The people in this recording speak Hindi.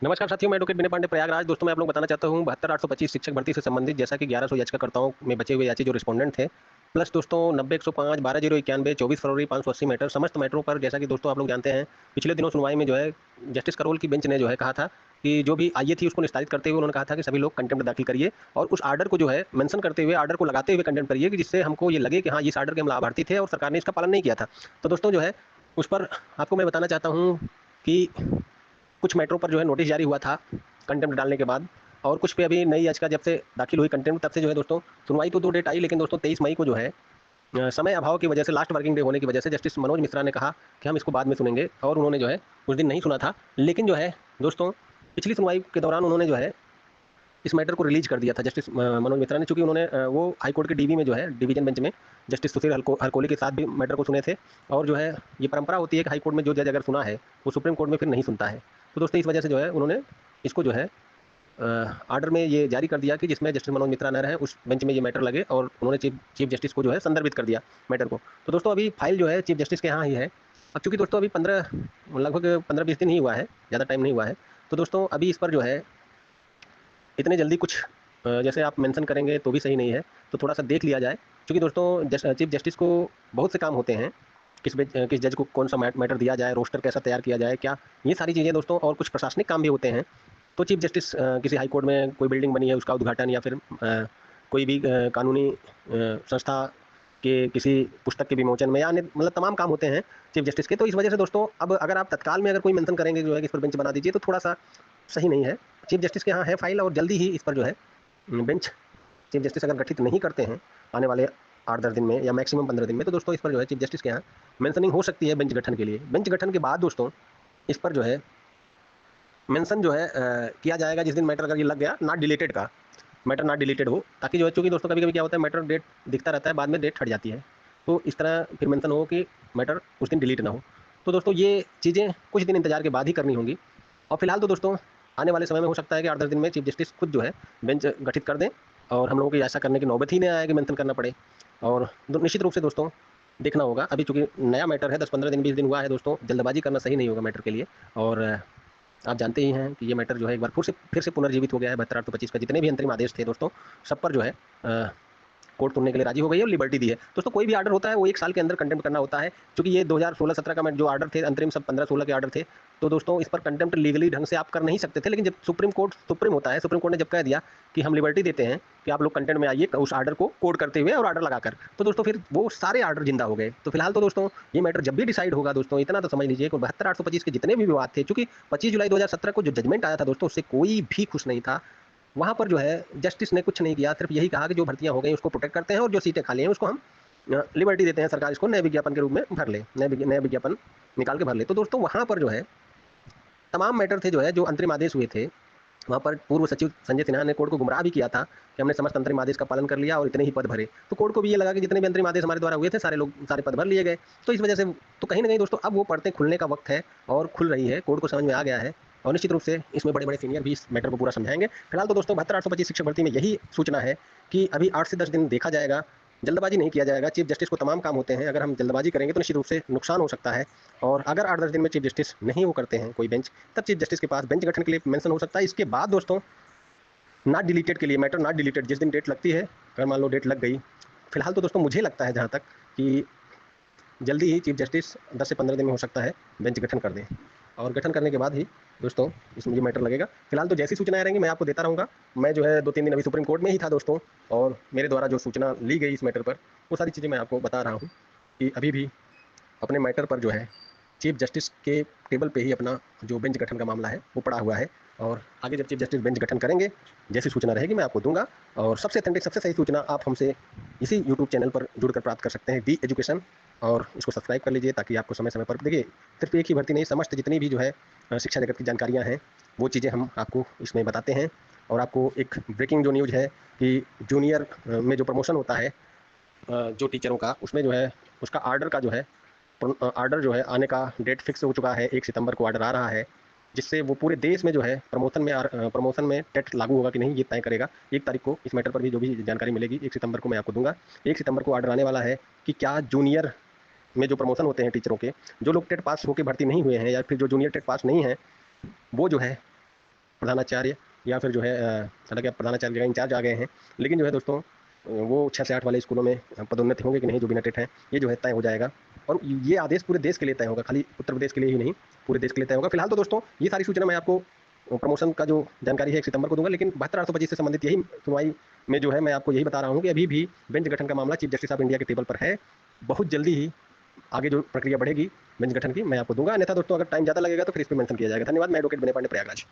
नमस्कार साथियों, मैं एडवोकेट विनय पांडे प्रयागराज। दोस्तों, मैं आप लोग बताना चाहता हूँ 72,825 शिक्षक भर्ती से संबंधित जैसा कि 1100 याचिकाकर्ताओं में बचे हुए याची जो रिस्पोंडेंट थे, प्लस दोस्तों 90,105, 12,091, 24 फरवरी 580 मैटर, समस्त मैटरों पर जैसा कि दोस्तों आप लोग जानते हैं, पिछले दिनों सुनवाई में जो है जस्टिस करोल की बेंच ने जो है कहा था कि जो भी आईए थी उसको निस्तारित करते हुए उन्होंने कहा था कि सभी लोग कंटेम्प्ट दाखिल करिए और उस आर्डर को जो है मेंशन करते हुए, आर्डर को लगाते हुए कंटेम्प्ट करिए कि जिससे हमको ये लगे कि हाँ, इस आर्डर के हम लाभार्थी थे और सरकार ने इसका पालन नहीं किया था। तो दोस्तों जो है उस पर आपको मैं बताना चाहता हूँ कि कुछ मैटरों पर जो है नोटिस जारी हुआ था कंटेम्प्ट डालने के बाद, और कुछ पे अभी नई याचिका जब से दाखिल हुई कंटेम्प्ट तब से जो है दोस्तों सुनवाई तो 2 डेट आई, लेकिन दोस्तों 23 मई को जो है समय अभाव की वजह से, लास्ट वर्किंग डे होने की वजह से जस्टिस मनोज मिश्रा ने कहा कि हम इसको बाद में सुनेंगे, और उन्होंने जो है उस दिन नहीं सुना था। लेकिन जो है दोस्तों पिछली सुनवाई के दौरान उन्होंने जो है इस मैटर को रिलीज कर दिया था जस्टिस मनोज मिश्रा ने, चूंकि उन्होंने वो हाईकोर्ट के डीवी में जो है डिवीजन बेंच में जस्टिस सुशील हरकोली के साथ भी मैटर को सुने थे। और जो है ये परंपरा होती है कि हाईकोर्ट में जो जज अगर सुना है वो सुप्रीम कोर्ट में फिर नहीं सुनता है। तो दोस्तों इस वजह से जो है उन्होंने इसको जो है आर्डर में ये जारी कर दिया कि जिसमें जस्टिस मनोज मित्रा न रहे उस बेंच में ये मैटर लगे, और उन्होंने चीफ जस्टिस को जो है संदर्भित कर दिया मैटर को। तो दोस्तों अभी फाइल जो है चीफ जस्टिस के यहाँ ही है। अब चूंकि दोस्तों अभी 15 लगभग 15-20 दिन ही हुआ है, ज़्यादा टाइम नहीं हुआ है। तो दोस्तों अभी इस पर जो है इतने जल्दी कुछ जैसे आप मेंशन करेंगे तो भी सही नहीं है, तो थोड़ा सा देख लिया जाए। क्योंकि दोस्तों चीफ जस्टिस को बहुत से काम होते हैं, किस जज को कौन सा मैटर दिया जाए, रोस्टर कैसा तैयार किया जाए, क्या ये सारी चीज़ें दोस्तों, और कुछ प्रशासनिक काम भी होते हैं। तो चीफ जस्टिस किसी हाई कोर्ट में कोई बिल्डिंग बनी है उसका उद्घाटन, या फिर कोई भी कानूनी संस्था के किसी पुस्तक के विमोचन में, या अन्य मतलब तमाम काम होते हैं चीफ जस्टिस के। तो इस वजह से दोस्तों अब अगर आप तत्काल में अगर कोई मेंशन करेंगे जो है कि इस पर बेंच बना दीजिए, तो थोड़ा सा सही नहीं है। चीफ जस्टिस के यहाँ है फाइल, और जल्दी ही इस पर जो है बेंच चीफ जस्टिस अगर गठित नहीं करते हैं आने वाले 8-10 दिन में या मैक्सिमम 15 दिन में, तो दोस्तों इस पर जो है चीफ जस्टिस के यहाँ मेंशनिंग हो सकती है बेंच गठन के लिए। बेंच गठन के बाद दोस्तों इस पर जो है मेंशन जो है किया जाएगा जिस दिन मैटर अगर ये लग गया नॉट डिलीटेड का, मैटर नॉट डिलीटेड हो, ताकि जो है, चूंकि दोस्तों कभी कभी क्या होता है मैटर डेट दिखता रहता है, बाद में डेट हट जाती है, तो इस तरह फिर मेंशन हो कि मैटर उस दिन डिलीट ना हो। तो दोस्तों ये चीज़ें कुछ दिन इंतजार के बाद ही करनी होंगी। और फिलहाल तो दोस्तों आने वाले समय में हो सकता है कि 8-10 दिन में चीफ जस्टिस खुद जो है बेंच गठित कर दें, और हम लोगों को ऐसा करने की नौबत ही नहीं आए कि मेंशन करना पड़े। और निश्चित रूप से दोस्तों देखना होगा, अभी चूंकि नया मैटर है, 10-15 दिन 20 दिन हुआ है दोस्तों, जल्दबाजी करना सही नहीं होगा मैटर के लिए। और आप जानते ही हैं कि ये मैटर जो है एक बार फिर से पुनर्जीवित हो गया है। 72/825 का जितने भी अंतरिम आदेश थे दोस्तों, सब पर जो है कोर्ट सुनने के लिए राजी हो गई है और लिबर्टी दी है। दोस्तों कोई भी आर्डर होता है वो 1 साल के अंदर कंटेम्प्ट करना होता है। क्योंकि ये 2016-17 का जो आर्डर थे अंतरिम, सब 15-16 के आर्डर थे, तो दोस्तों इस पर कंटेम्प्ट लीगली ढंग से आप कर नहीं सकते थे। लेकिन जब सुप्रीम होता है, सुप्रीम कोर्ट ने जब कह दिया कि हम लिबर्टी देते हैं कि आप लोग कंटेंट में आइए उस आर्डर को कोड करते हुए और आर्डर लगाकर, तो दोस्तों फिर वो सारे आर्डर जिंदा हो गए। तो फिलहाल तो दोस्तों ये मैटर जब भी डिसाइड होगा दोस्तों, इतना तो समझ लीजिए कि 72/825 के जितने भी विवाद थे, चूंकि 25 जुलाई 2017 को जो जजमेंट आया था दोस्तों, उससे कोई भी खुश नहीं था। वहाँ पर जो है जस्टिस ने कुछ नहीं किया, सिर्फ यही कहा कि जो भर्तियां हो गई उसको प्रोटेक्ट करते हैं, और जो सीटें खाली हैं उसको हम लिबर्टी देते हैं, सरकार इसको नए विज्ञापन के रूप में भर ले, नए विज्ञापन निकाल के भर ले। तो दोस्तों वहाँ पर जो है तमाम मैटर थे जो है, जो अंतरिम आदेश हुए थे, वहाँ पर पूर्व सचिव संजय सिन्हा ने कोर्ट को गुमराह भी किया था कि हमने समस्त अंतरिम आदेश का पालन कर लिया और इतने ही पद भरे। तो कोर्ट को भी ये लगा कि जितने भी अंतरिम आदेश हमारे द्वारा हुए थे सारे पद भर लिए गए। तो इस वजह से तो कहीं ना कहीं दोस्तों अब वो पढ़ते खुलने का वक्त है, और खुल रही है, कोर्ट को समझ में आ गया है। और निश्चित रूप से इसमें बड़े बड़े सीनियर भी इस मैटर को पूरा समझाएंगे। फिलहाल तो दोस्तों 72/825 शिक्षक भर्ती में यही सूचना है कि अभी 8 से 10 दिन देखा जाएगा, जल्दबाजी नहीं किया जाएगा। चीफ जस्टिस को तमाम काम होते हैं, अगर हम जल्दबाजी करेंगे तो निश्चित रूप से नुकसान हो सकता है। और अगर 8-10 दिन में चीफ जस्टिस नहीं वो करते हैं कोई बेंच, तब चीफ जस्टिस के पास बेंच गठन के लिए मेंशन हो सकता है। इसके बाद दोस्तों नॉट डिलीटेड के लिए, मैटर नॉट डिलीटेड जिस दिन डेट लगती है, अगर मान लो डेट लग गई, फिलहाल तो दोस्तों मुझे लगता है जहाँ तक कि जल्दी ही चीफ जस्टिस 10 से 15 दिन में हो सकता है बेंच गठन कर दें, और गठन करने के बाद ही दोस्तों इसमें ये मैटर लगेगा। फिलहाल तो जैसी सूचनाएं रहेंगी मैं आपको देता रहूँगा। मैं जो है 2-3 दिन अभी सुप्रीम कोर्ट में ही था दोस्तों, और मेरे द्वारा जो सूचना ली गई इस मैटर पर, वो सारी चीज़ें मैं आपको बता रहा हूँ कि अभी भी अपने मैटर पर जो है चीफ जस्टिस के टेबल पे ही अपना जो बेंच गठन का मामला है वो पड़ा हुआ है। और आगे जब चीफ जस्टिस बेंच गठन करेंगे, जैसी सूचना रहेगी मैं आपको दूंगा। और सबसे अथेंटिक, सबसे सही सूचना आप हमसे इसी यूट्यूब चैनल पर जुड़कर प्राप्त कर सकते हैं, दी एजुकेशन। और इसको सब्सक्राइब कर लीजिए ताकि आपको समय समय पर, देखिए सिर्फ एक ही भर्ती नहीं, समस्त जितनी भी जो है शिक्षा जगत की जानकारियाँ हैं, वो चीज़ें हम आपको इसमें बताते हैं। और आपको एक ब्रेकिंग जो न्यूज़ है कि जूनियर में जो प्रमोशन होता है जो टीचरों का, उसमें जो है उसका आर्डर का जो है आर्डर जो है आने का डेट फिक्स हो चुका है। 1 सितंबर को आर्डर आ रहा है, जिससे वो पूरे देश में जो है प्रमोशन में टेट लागू होगा कि नहीं ये तय करेगा। 1 तारीख को इस मैटर पर भी जो भी जानकारी मिलेगी 1 सितंबर को मैं आपको दूंगा। 1 सितंबर को आर्डर आने वाला है कि क्या जूनियर में जो प्रमोशन होते हैं टीचरों के, जो लोग टेट पास होकर भर्ती नहीं हुए हैं, या फिर जो जूनियर टेट पास नहीं है, वो जो है प्रधानाचार्य या फिर जो है हालांकि अब प्रधानाचार्य का इंचार्ज आ गए हैं, लेकिन जो है दोस्तों वो 6 से 8 वाले स्कूलों में पदोन्नति होंगे कि नहीं जो बिना टेट हैं, ये जो है तय हो जाएगा। और ये आदेश पूरे देश के लिए तय होगा, खाली उत्तर प्रदेश के लिए ही नहीं, पूरे देश के लिए तय होगा। फिलहाल तो दोस्तों ये सारी सूचना मैं आपको प्रमोशन का जो जानकारी है 1 सितंबर को दूंगा, लेकिन 72/825 से संबंधित यही सुनवाई में जो है मैं आपको यही बता रहा हूँ कि अभी भी बेंच गठन का मामला चीफ जस्टिस ऑफ इंडिया के टेबल पर है। बहुत जल्दी ही आगे जो प्रक्रिया बढ़ेगी बेंच गठन की मैं आपको दूंगा, अन्यथा दोस्तों अगर टाइम ज़्यादा लगेगा तो फिर इस पर मेंशन किया जाएगा। धन्यवाद। मैं एडवोकेट विनय पांडे, प्रयागराज।